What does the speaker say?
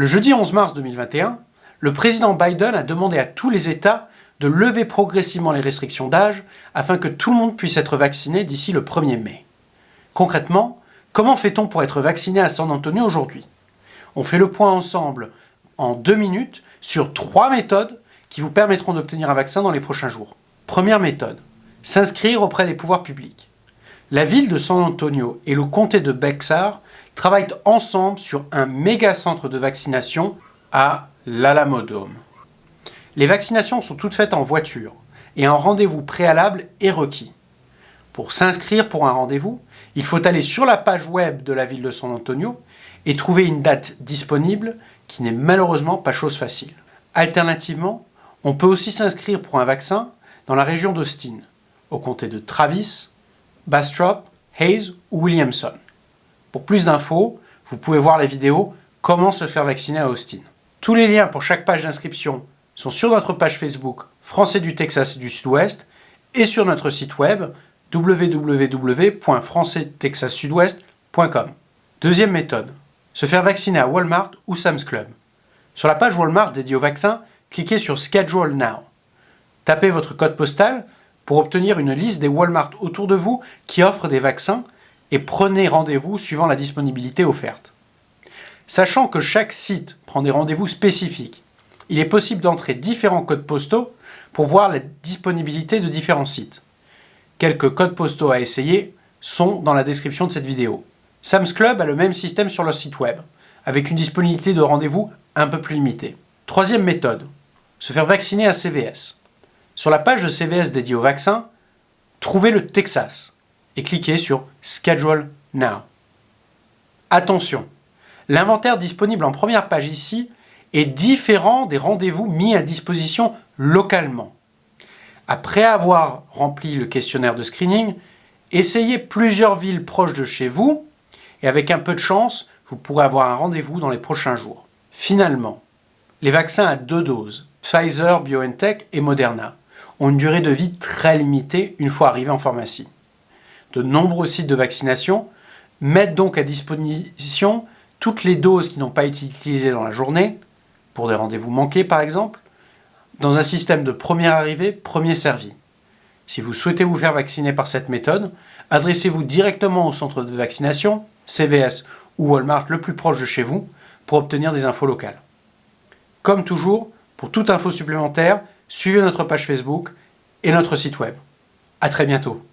jeudi 11 mars 2021, le président Biden a demandé à tous les États de lever progressivement les restrictions d'âge afin que tout le monde puisse être vacciné d'ici le 1er mai. Concrètement, comment fait-on pour être vacciné à San Antonio aujourd'hui? On fait le point ensemble en 2 minutes sur 3 méthodes qui vous permettront d'obtenir un vaccin dans les prochains jours. Première méthode, s'inscrire auprès des pouvoirs publics. La ville de San Antonio et le comté de Bexar travaillent ensemble sur un méga centre de vaccination à l'Alamodome. Les vaccinations sont toutes faites en voiture et un rendez-vous préalable est requis. Pour s'inscrire pour un rendez-vous, il faut aller sur la page web de la ville de San Antonio et trouver une date disponible qui n'est malheureusement pas chose facile. Alternativement, on peut aussi s'inscrire pour un vaccin dans la région d'Austin, au comté de Travis, Bastrop, Hayes ou Williamson. Pour plus d'infos, vous pouvez voir la vidéo « Comment se faire vacciner à Austin ». Tous les liens pour chaque page d'inscription sont sur notre page Facebook Français du Texas et du Sud-Ouest et sur notre site web www.françaistexassudouest.com. Deuxième méthode, se faire vacciner à Walmart ou Sam's Club. Sur la page Walmart dédiée au vaccin, cliquez sur Schedule Now. Tapez votre code postal pour obtenir une liste des Walmart autour de vous qui offrent des vaccins et prenez rendez-vous suivant la disponibilité offerte. Sachant que chaque site prend des rendez-vous spécifiques, il est possible d'entrer différents codes postaux pour voir la disponibilité de différents sites. Quelques codes postaux à essayer sont dans la description de cette vidéo. Sam's Club a le même système sur leur site web, avec une disponibilité de rendez-vous un peu plus limitée. Troisième méthode, se faire vacciner à CVS. Sur la page de CVS dédiée au vaccin, trouvez le Texas et cliquez sur Schedule Now. Attention, l'inventaire disponible en première page ici est différent des rendez-vous mis à disposition localement. Après avoir rempli le questionnaire de screening, essayez plusieurs villes proches de chez vous et avec un peu de chance, vous pourrez avoir un rendez-vous dans les prochains jours. Finalement, les vaccins à 2 doses, Pfizer, BioNTech et Moderna, ont une durée de vie très limitée une fois arrivés en pharmacie. De nombreux sites de vaccination mettent donc à disposition toutes les doses qui n'ont pas été utilisées dans la journée, pour des rendez-vous manqués par exemple, dans un système de premier arrivé, premier servi. Si vous souhaitez vous faire vacciner par cette méthode, adressez-vous directement au centre de vaccination, CVS ou Walmart le plus proche de chez vous, pour obtenir des infos locales. Comme toujours, pour toute info supplémentaire, suivez notre page Facebook et notre site web. À très bientôt.